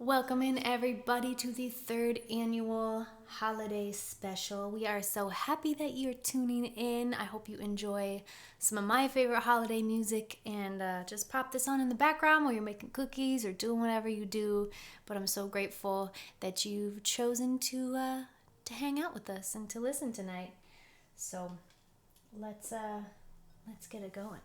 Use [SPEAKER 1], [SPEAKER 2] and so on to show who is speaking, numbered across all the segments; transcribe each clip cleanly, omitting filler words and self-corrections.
[SPEAKER 1] Welcome in everybody to the third annual holiday special. We are so happy that you're tuning in. I hope you enjoy some of my favorite holiday music and just pop this on in the background while you're making cookies or doing whatever you do. But I'm so grateful that you've chosen to hang out with us and to listen tonight. So let's get it going.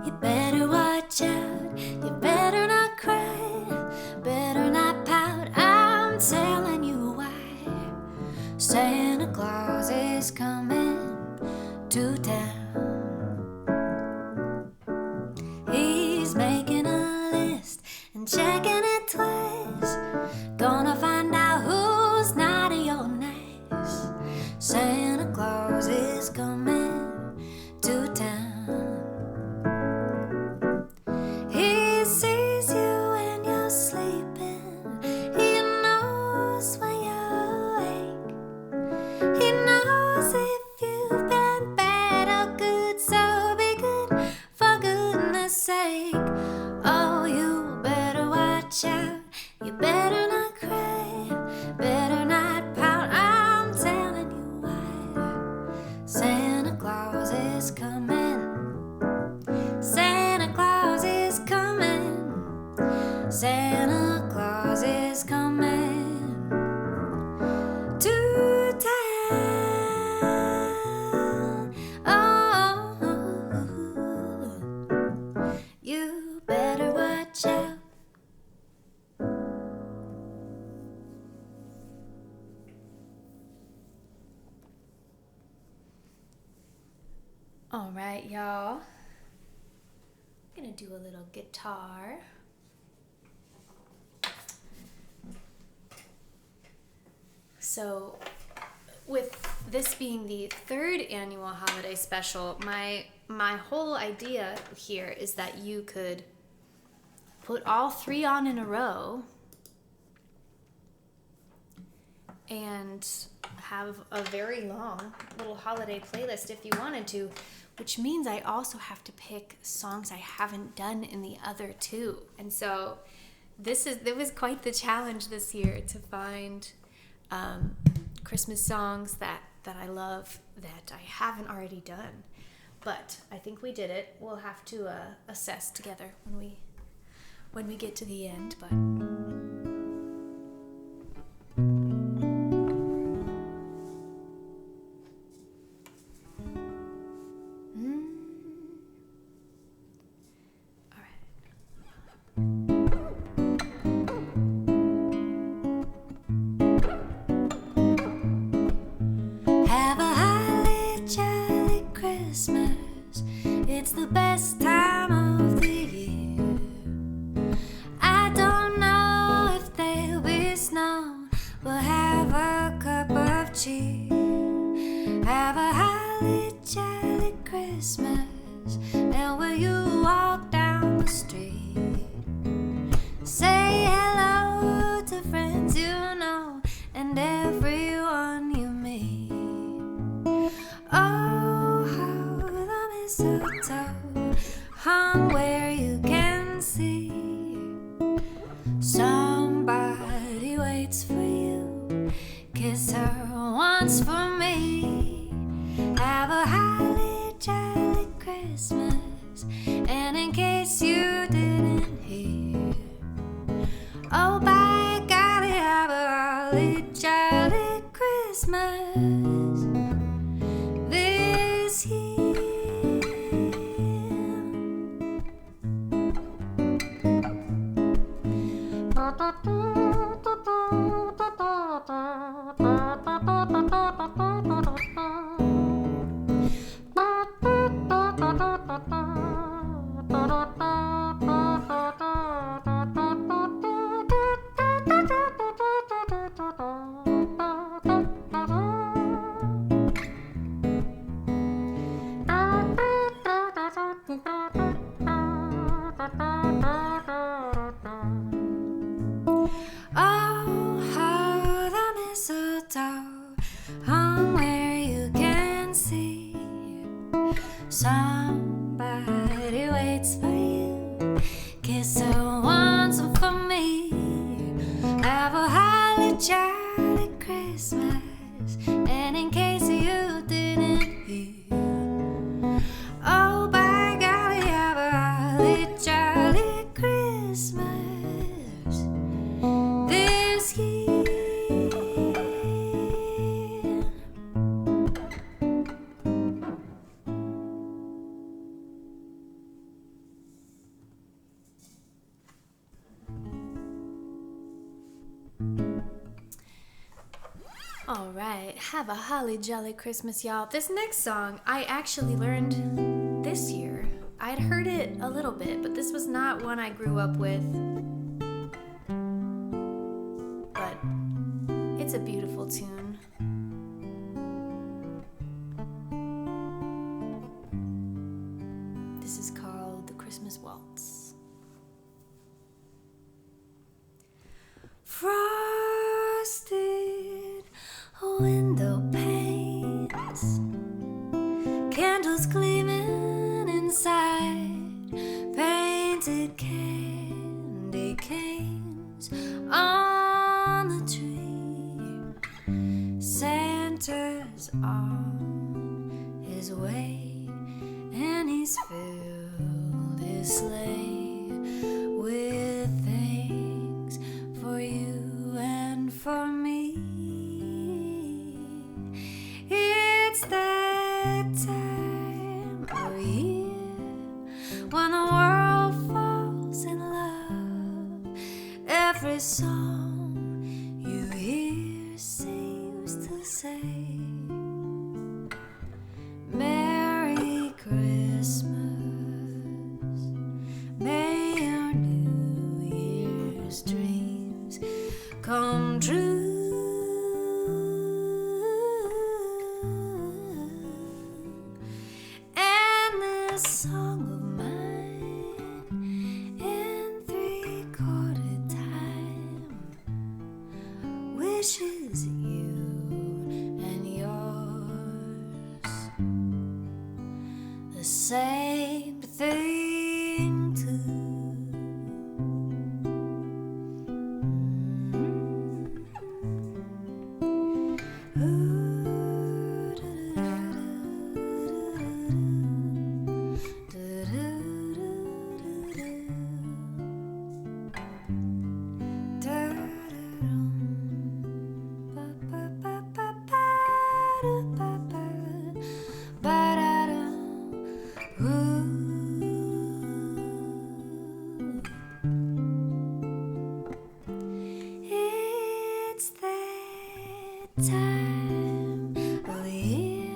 [SPEAKER 1] You better watch out, you better not cry, better not pout, I'm telling you why. Santa Claus is coming to town. He's making a list and checking it twice, gonna find out who's naughty or nice. Santa Claus is coming to town. He sees you when you're sleeping, he knows when you're awake, he knows if you've been bad or good, so be good for goodness sake. Oh, you better watch out, you better not cry, better not pout, I'm telling you why. Santa Claus is coming, Santa Claus is coming, Santa Claus is coming to town. Oh, you better watch out. All right, y'all. I'm gonna do a little guitar. So, with this being the third annual holiday special, my whole idea here is that you could put all three on in a row and have a very long little holiday playlist if you wanted to, which means I also have to pick songs I haven't done in the other two. And so it was quite the challenge this year to find Christmas songs that I love that I haven't already done. But I think we did it. We'll have to assess together when we get to the end. But have a holly jolly Christmas. It's the best time of the year. I don't know if there'll be snow. We'll have a cup of cheer. Have a holly jolly Christmas. And will you walk down the street? Say hello to friends you know and everyone you meet. Oh, how the mistletoe hung where you can see. Somebody waits for you. Kiss her once for me. Have a holly jolly Christmas. And in case you didn't hear, oh, by golly, have a holly jolly Christmas this year. Somebody waits for you. Kiss her once and for me. Have a holly jolly Christmas. And in case you didn't hear, oh by golly, have a holly jolly Christmas this year. All right, have a holly jolly Christmas, y'all. This next song I actually learned this year. I'd heard it a little bit, but this was not one I grew up with. But it's a beautiful tune. This is called The Christmas Waltz. Frosted window panes, candles gleaming inside, painted candy canes on the tree. Santa's on his way, and he's filled his sleigh with things for you and for me. It's that time of year when the world falls in love. Every song you hear seems to say, Merry Christmas. May your New Year's dreams come true. Song of mine in 3/4 time wishes you and yours the same thing too. It's that time of year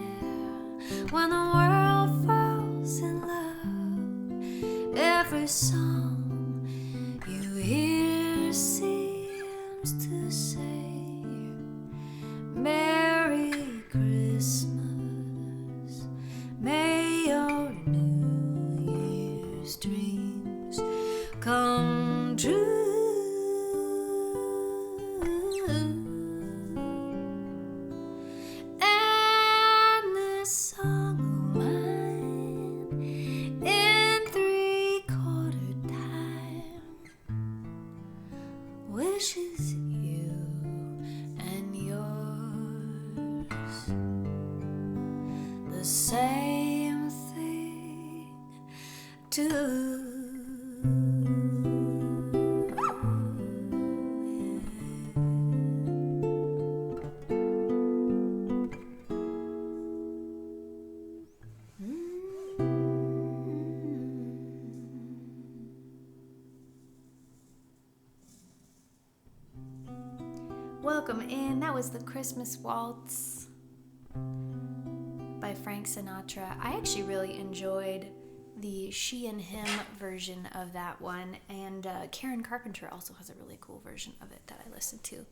[SPEAKER 1] when the world falls in love. Every song you hear seems to say, Merry Christmas. May your New Year's dreams come true. And this song of mine in 3/4 time wishes you and yours the same thing too. Welcome in. That was The Christmas Waltz by Frank Sinatra. I actually really enjoyed the she and him version of that one, and Karen Carpenter also has a really cool version of it that I listened to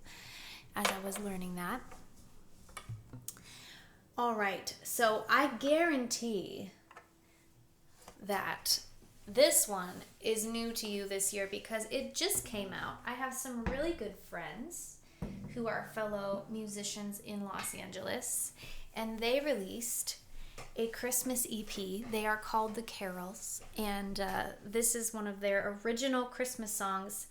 [SPEAKER 1] as I was learning that. All right, so I guarantee that this one is new to you this year because it just came out. I have some really good friends who are fellow musicians in Los Angeles, and they released
[SPEAKER 2] a Christmas EP. They are called The Carols, and this is one of their original Christmas songs,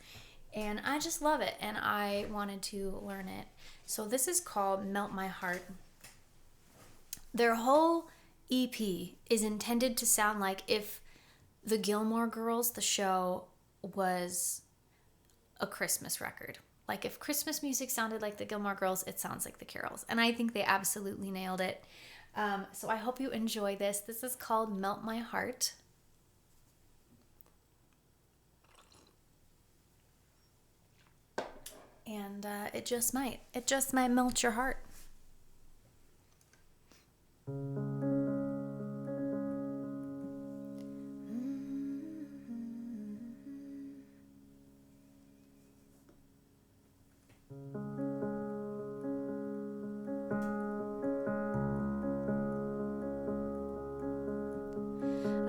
[SPEAKER 2] and I just love it, and I wanted to learn it. So this is called Melt My Heart. Their whole EP is intended to sound like if the Gilmore Girls, the show, was a Christmas record. Like if Christmas music sounded like the Gilmore Girls, it sounds like the Carols. And I think they absolutely nailed it. So I hope you enjoy this. This is called Melt My Heart. And it just might melt your heart.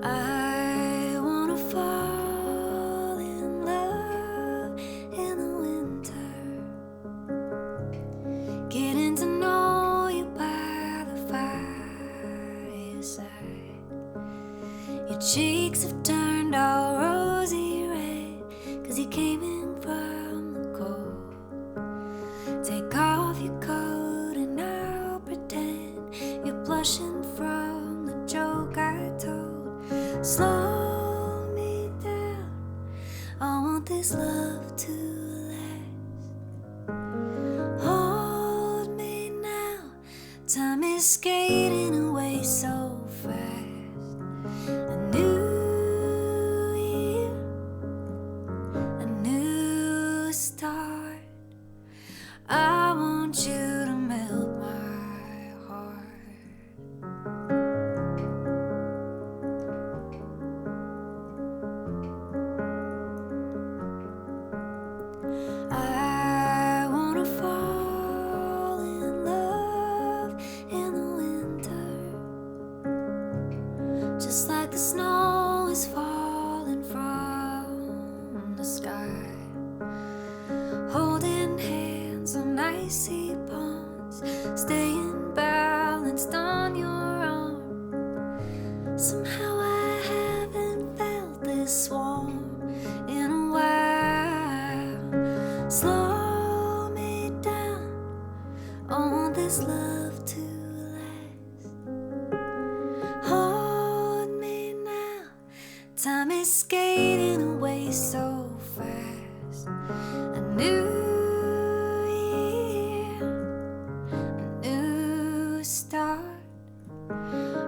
[SPEAKER 1] I wanna fall in love in the winter, getting to know you by the fireside. Your cheeks have turned all rosy red, 'cause you came in from the cold. Take off your coat and I'll pretend you're blushing from the joke I told. Slow me down, I want this love to last. Hold me now, time is skating away so fast. A new year, a new start. I want you to melt my heart. I wanna fall in love in the winter, just like the snow is falling from the sky. Holding hands on icy ponds, staying balanced on your arm. Somehow I haven't felt this warm in a while. Slow me down, I want this love to last. Hold me now, time is skating away so fast. A new year, a new start.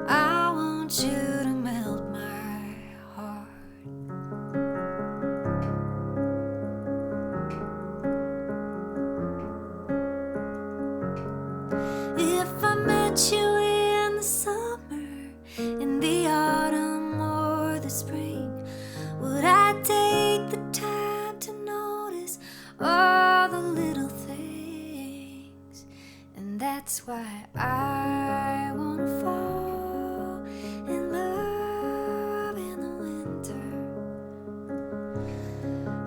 [SPEAKER 1] I want you to melt my heart. If I met you in the summer, in the autumn or the spring, would I take the time to notice all the little things? And that's why I wanna fall in love in the winter.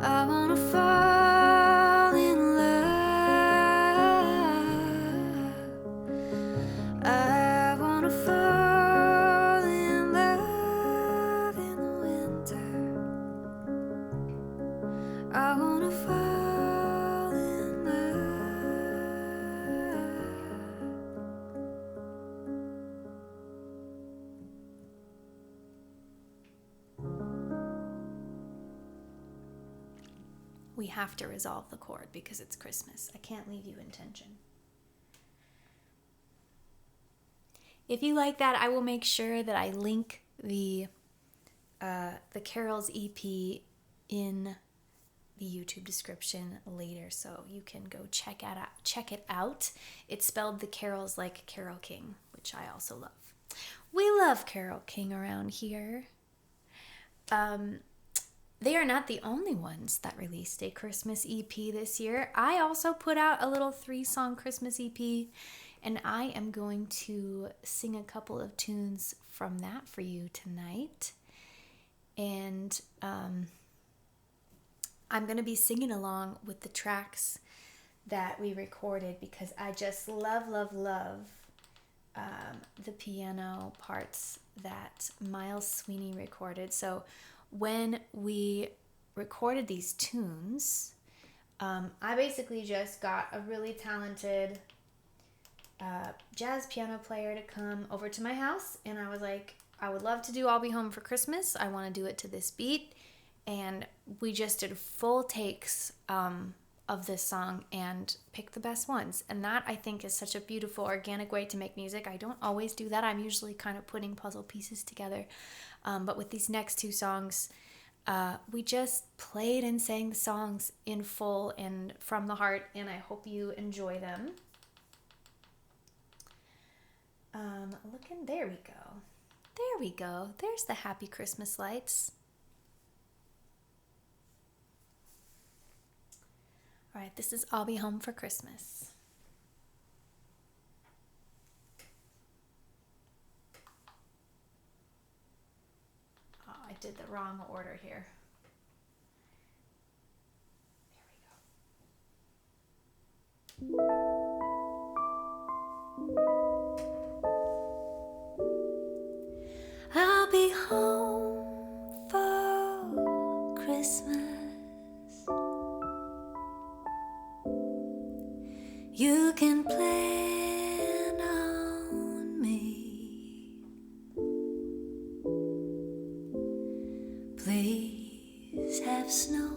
[SPEAKER 1] I wanna fall in love. I wanna fall in love in the winter. I wanna fall in love.
[SPEAKER 2] We have to resolve the chord because it's Christmas. I can't leave you in tension. If you like that, I will make sure that I link the Carols EP in the YouTube description later, so you can go check it out. It's spelled The Carols like Carole King, which I also love. We love Carole King around here. They are not the only ones that released a Christmas EP this year. I also put out a little 3-song Christmas EP, and I am going to sing a couple of tunes from that for you tonight. And I'm going to be singing along with the tracks that we recorded because I just love the piano parts that Miles Sweeney recorded. So when we recorded these tunes, I basically just got a really talented jazz piano player to come over to my house, and I was like, I would love to do I'll Be Home for Christmas. I want to do it to this beat. And we just did full takes of this song and picked the best ones. And that, I think, is such a beautiful, organic way to make music. I don't always do that. I'm usually kind of putting puzzle pieces together. But with these next two songs, we just played and sang the songs in full and from the heart, and I hope you enjoy them. There we go. There we go. There's the happy Christmas lights. All right, this is I'll Be Home for Christmas. Oh, I did the wrong order here. There we go.
[SPEAKER 1] I'll be home for Christmas. You can plan on me. Please have snow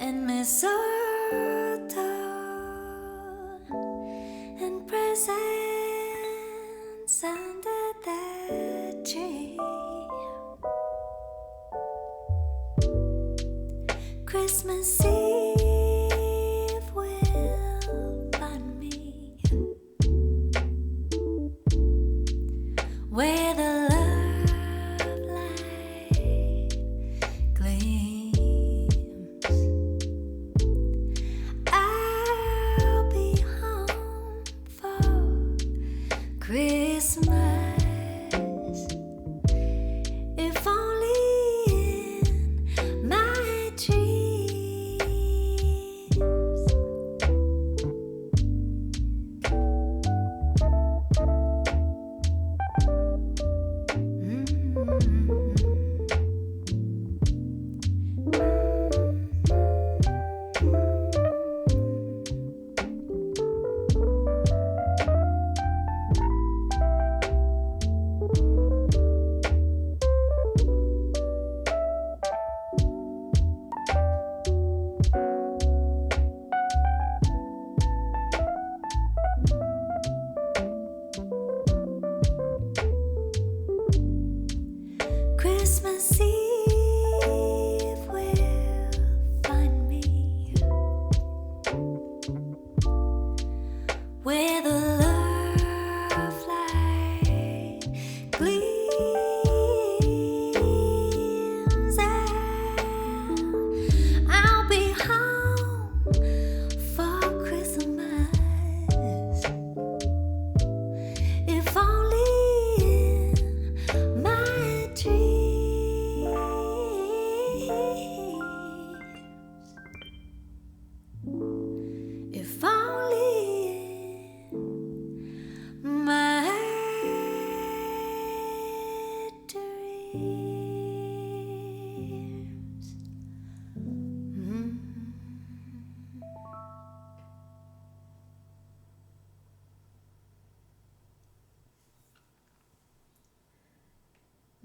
[SPEAKER 1] and mistletoe and presents under the tree. Christmas Eve will find me where the love light gleams. I'll be home for Christmas. If only in my dreams. Christmas Eve will find me where the love light gleams. I'll be home for Christmas. If only in my dreams. If only in my dreams.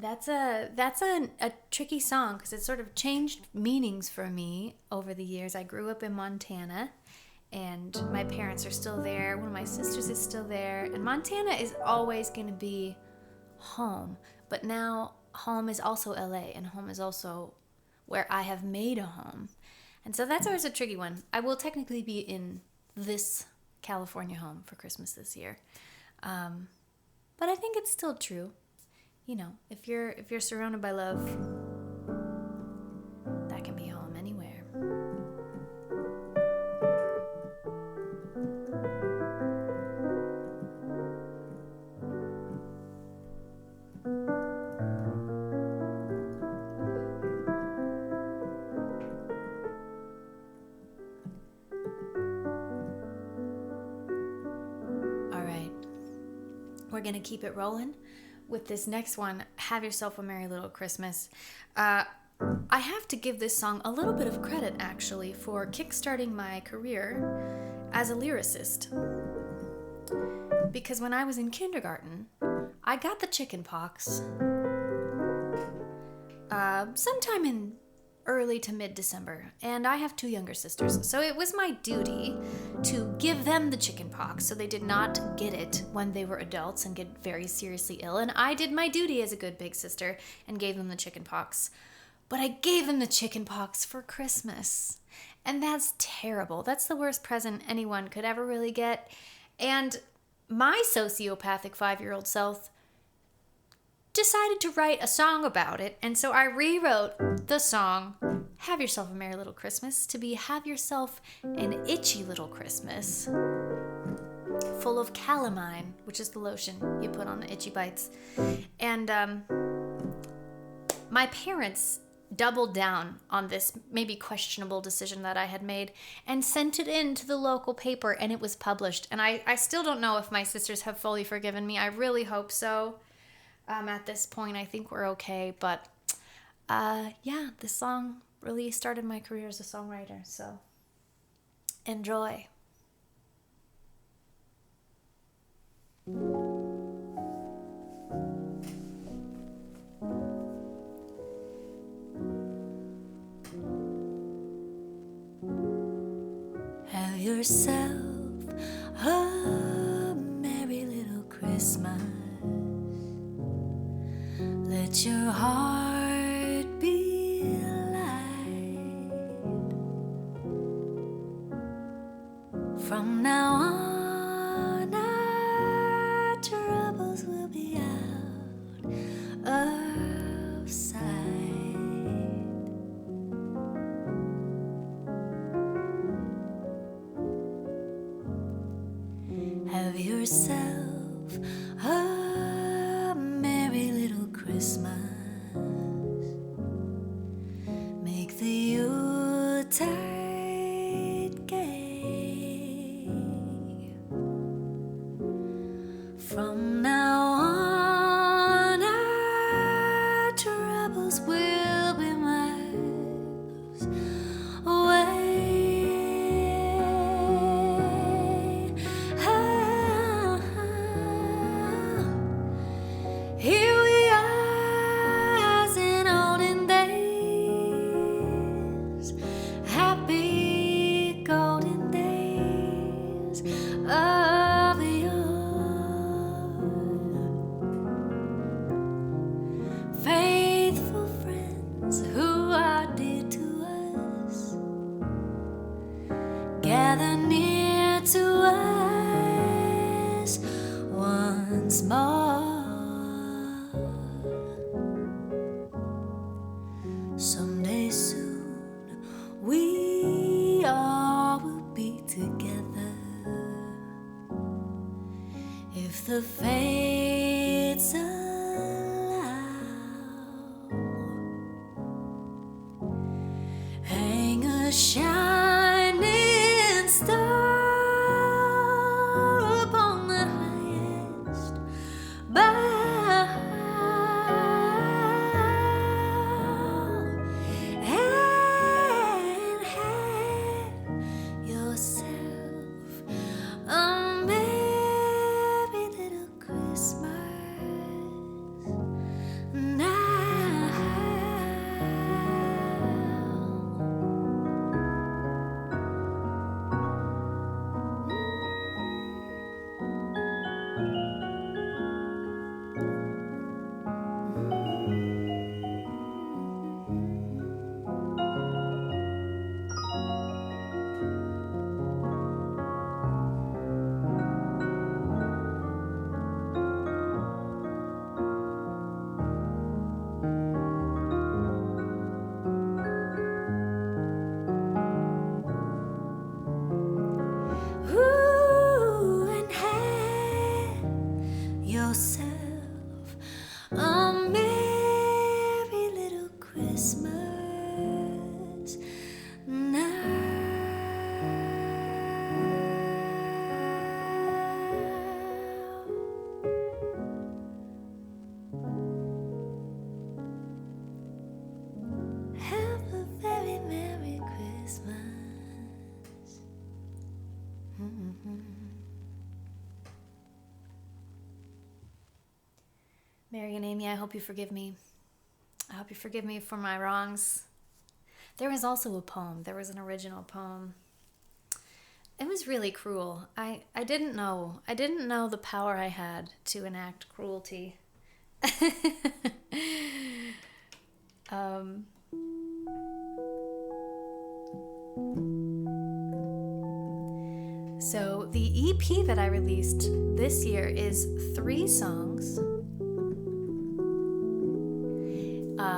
[SPEAKER 2] That's a tricky song because it sort of changed meanings for me over the years. I grew up in Montana, and my parents are still there. One of my sisters is still there, and Montana is always going to be home. But now home is also LA, and home is also where I have made a home. And so that's always a tricky one. I will technically be in this California home for Christmas this year. But I think it's still true. You know, if you're surrounded by love, that can be home anywhere. All right. we're going to keep it rolling with this next one, Have Yourself a Merry Little Christmas. I have to give this song a little bit of credit, actually, for kickstarting my career as a lyricist. Because when I was in kindergarten, I got the chicken pox sometime in early to mid-December, and I have 2 younger sisters, so it was my duty to give them the chicken pox so they did not get it when they were adults and get very seriously ill, and I did my duty as a good big sister and gave them the chicken pox. But I gave them the chicken pox for Christmas, and that's terrible. That's the worst present anyone could ever really get, and my sociopathic 5-year-old self decided to write a song about it, and so I rewrote the song Have Yourself a Merry Little Christmas to be Have Yourself an Itchy Little Christmas, full of calamine, which is the lotion you put on the itchy bites. And my parents doubled down on this maybe questionable decision that I had made and sent it in to the local paper, and it was published. And I still don't know if my sisters have fully forgiven me. I really hope so. At this point, I think we're okay. But yeah, this song really started my career as a songwriter. So enjoy.
[SPEAKER 1] Have yourself a merry little Christmas. Let your heart be light. From now on, our troubles will be out of sight. Have yourself a merry little Christmas. Make the Yuletide gay. From now on, our troubles will be miles away. Here we are as in olden days, happy golden days of yore. Faithful friends who are dear to us, gather near to us once more. Someday soon we all will be together, if the fates allow. Hang a shining star upon the highest bough. And have yourself a merry little Christmas now. Ooh, and have yourself a merry little Christmas now.
[SPEAKER 2] Mary and Amy, I hope you forgive me. I hope you forgive me for my wrongs. There was also a poem. There was an original poem. It was really cruel. I didn't know. I didn't know the power I had to enact cruelty. So the EP that I released this year is 3 songs.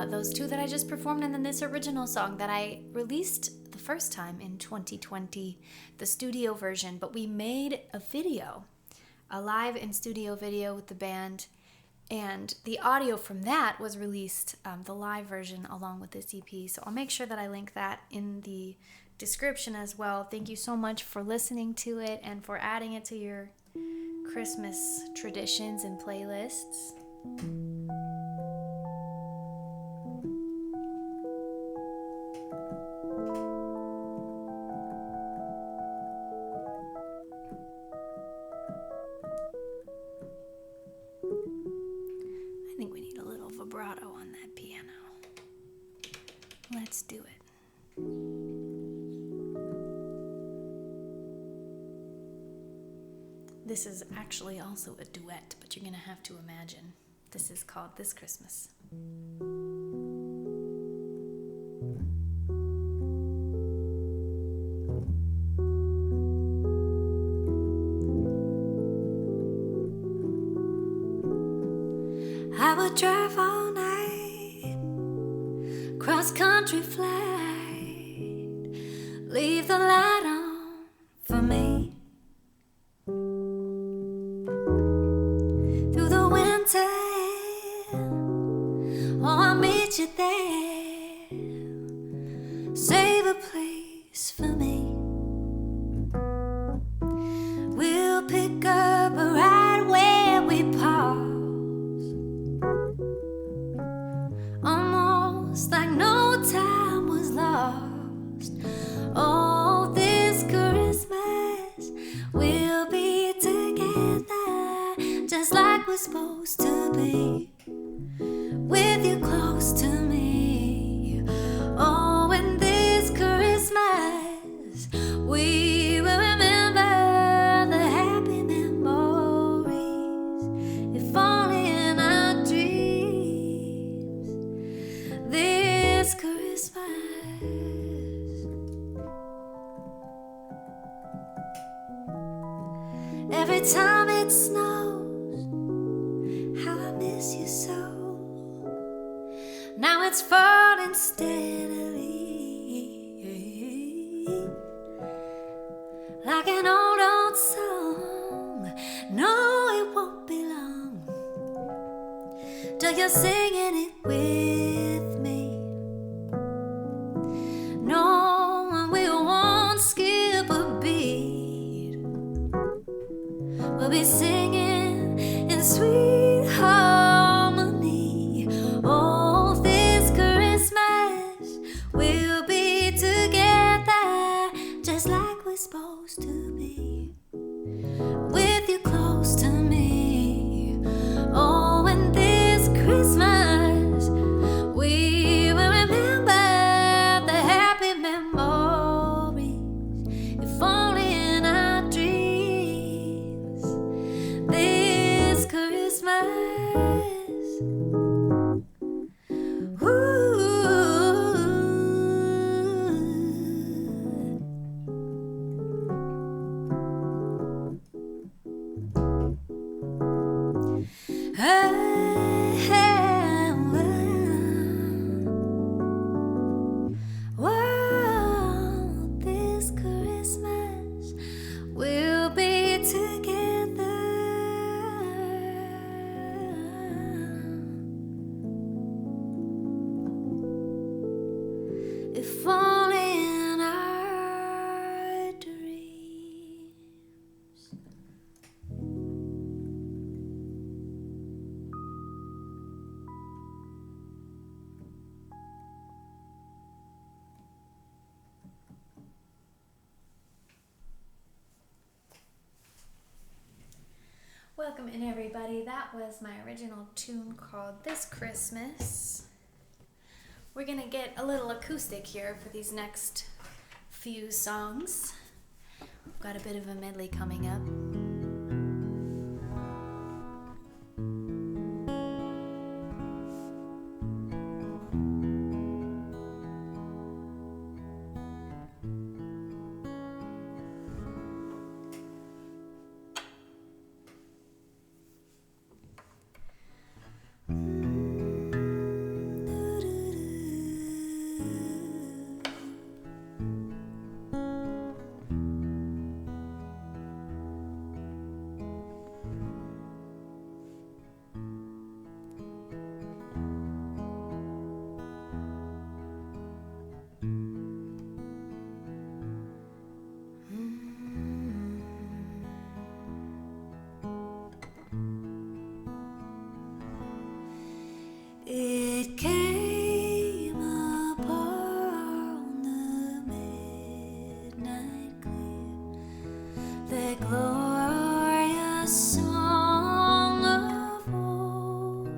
[SPEAKER 2] Those 2 that I just performed, and then this original song that I released the first time in 2020, the studio version. But we made a video, a live in studio video with the band, and the audio from that was released, the live version, along with this EP. So I'll make sure that I link that in the description as well. Thank you so much for listening to it and for adding it to your Christmas traditions and playlists. I think we need a little vibrato on that piano. Let's do it. This is actually also a duet, but you're going to have to imagine. This is called This Christmas.
[SPEAKER 1] I would drive all night, cross-country flight, leave the light on for me. Through the winter, oh, I'll meet you there. Save a place for me. We'll pick up right where we paused. Almost like no time was lost. Oh, this Christmas we'll be together, just like we're supposed to be, with you close to me. Oh, and this Christmas we will remember the happy memories, if only in our dreams. This Christmas, every time it snows, how I miss you so. Now it's falling steadily, like an old song. No, it won't be long till you're singing it with me. No, we won't skip a beat. We'll be singing in sweet harmony. Oh, this Christmas we'll be together, just like we're supposed to be, with you close to me. Oh, and this Christmas we will remember the happy memories, if only in our dreams. This Christmas, ooh. Whoa, this Christmas we'll be together, if only in our dreams.
[SPEAKER 2] Welcome in, everybody. That was my original tune called This Christmas. We're gonna get a little acoustic here for these next few songs. We've got a bit of a medley coming up.
[SPEAKER 1] It came upon the midnight clear, that glorious song of old,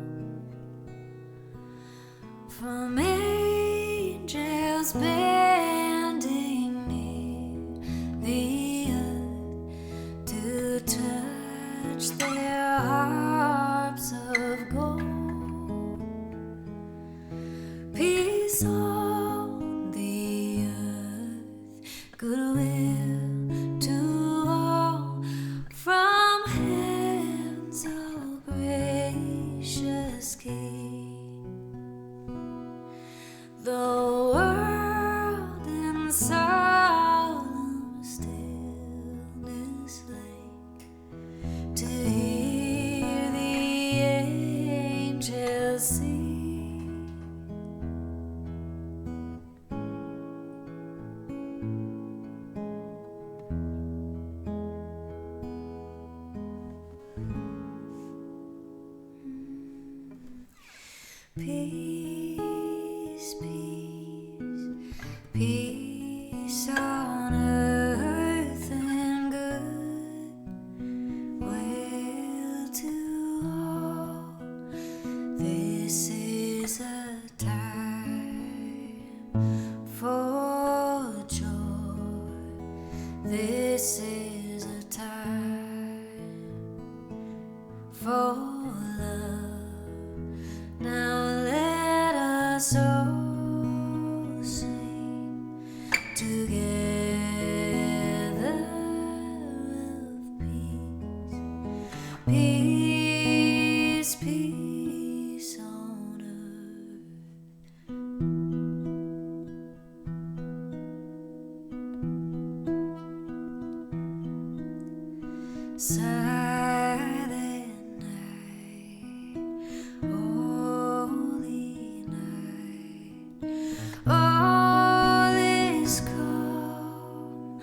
[SPEAKER 1] from angels bending near the earth to touch their harps of gold. Peace on the earth, goodwill to all, from hands, O gracious King. The world in solemn stillness lay to hear the angels sing. Peace, peace, peace on earth and good will to all. This is a time for joy. This is a time for love. Now let us all sing together of peace, peace, peace on earth. Silent night, holy night, all is calm,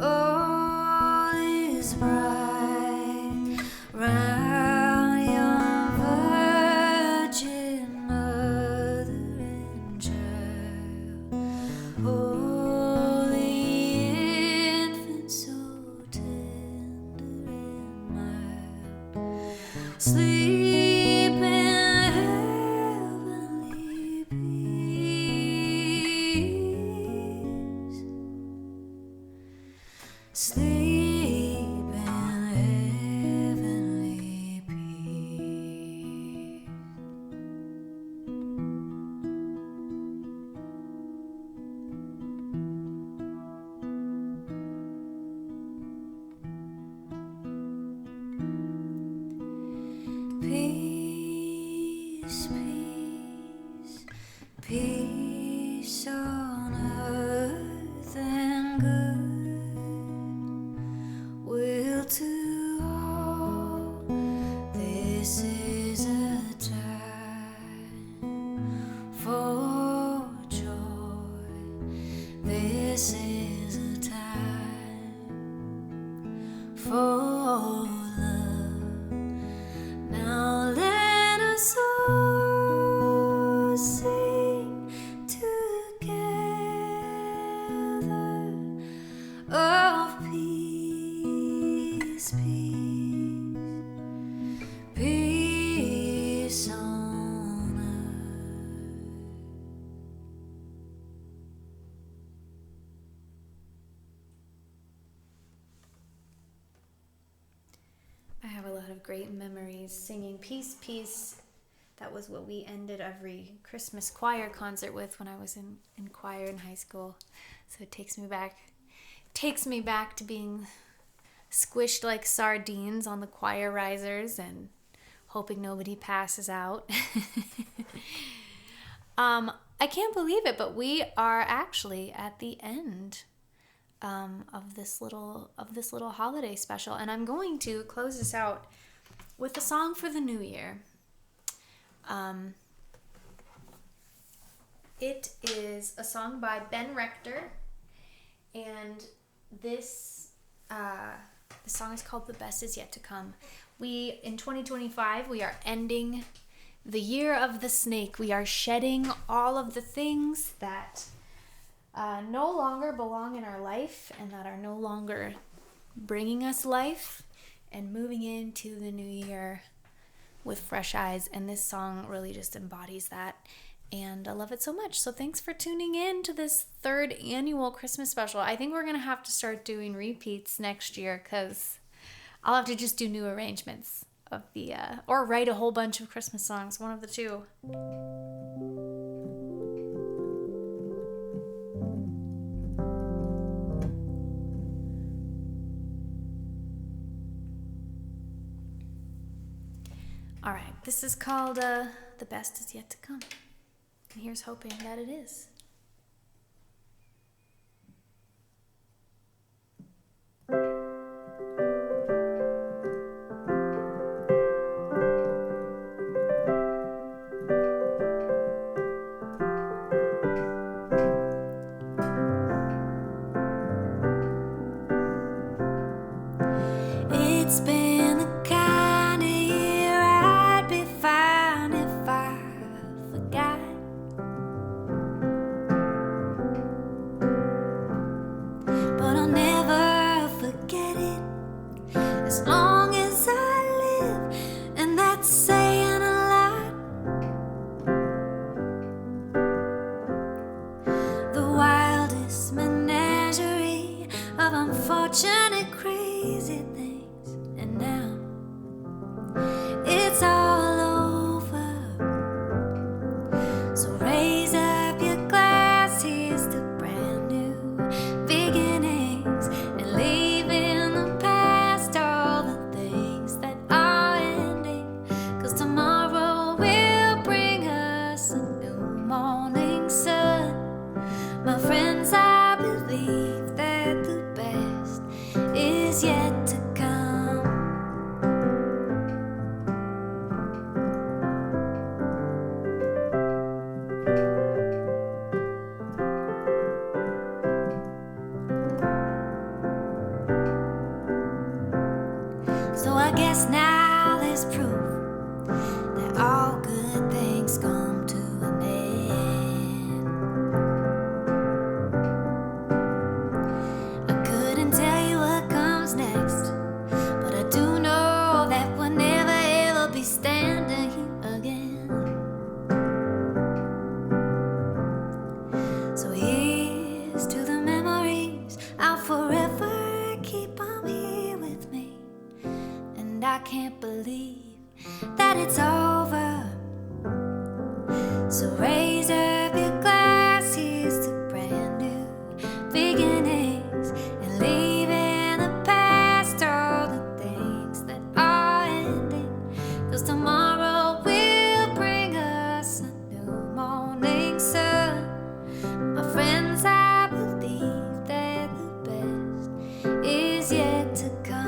[SPEAKER 1] all is bright, round young virgin mother and child, holy infant, so tender and mild, sleep in heavenly peace, sleep in heavenly peace. Peace, peace, peace on earth and good will to all. This is a time for joy. This is a time for love. Now let us all
[SPEAKER 2] memories singing Peace, Peace. That was what we ended every Christmas choir concert with when I was in choir in high school. So it takes me back to being squished like sardines on the choir risers and hoping nobody passes out. I can't believe it, but we are actually at the end of this little holiday special, and I'm going to close this out with a song for the new year. It is a song by Rector, and this the song is called "The Best Is Yet to Come." In 2025, we are ending the year of the snake. We are shedding all of the things that no longer belong in our life and that are no longer bringing us life, and moving into the new year with fresh eyes. And this song really just embodies that, and I love it so much. So thanks for tuning in to this 3rd annual Christmas special. I think we're gonna have to start doing repeats next year, because I'll have to just do new arrangements of the or write a whole bunch of Christmas songs, one of the two. All right, this is called "The Best Is Yet to Come," and here's hoping that it is.
[SPEAKER 1] It's been the kind of year I'd be fine if I forgot. But I'll never forget it as long as I live, and that's saying a lot. The wildest menagerie of unfortunate crazy things, and now it's all over. So raise up your glass, here's to brand new beginnings, and leave in the past all the things that are ending, 'cause tomorrow will bring us a new morning sun. My friends, I believe that the best is yet to come. So I guess now there's proof that all good things come to an end. I couldn't tell you what comes next, but I do know that we'll never ever be standing here again. So here's to the memories I'll forever keep 'em here with me, and I can't believe that it's over. So raise up your glass, here's to brand new beginnings, and leave in the past all the things that are ending, 'cause tomorrow will bring us a new morning sun. My friends, I believe that the best is yet to come.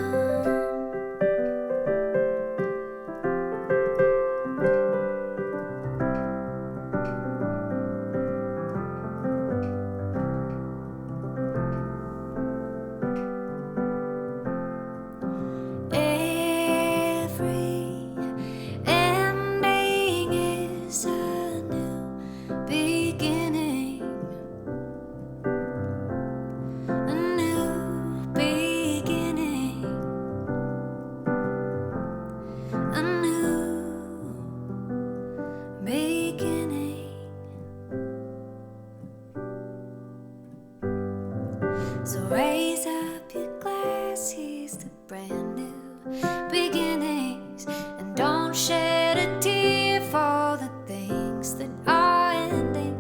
[SPEAKER 1] all the things that are ending,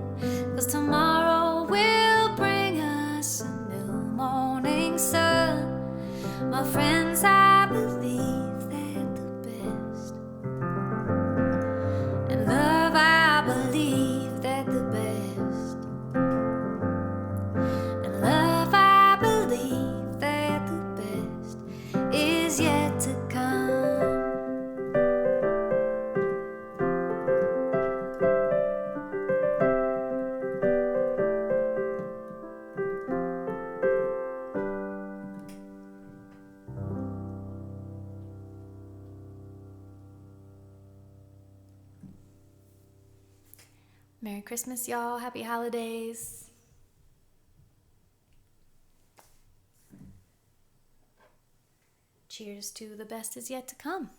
[SPEAKER 1] 'cause tomorrow will bring us a new morning sun. My friends, I believe that the best, and love, I believe that the best, and love, I believe that the best is yet to come.
[SPEAKER 2] Merry Christmas, y'all. Happy holidays. Cheers to the best is yet to come.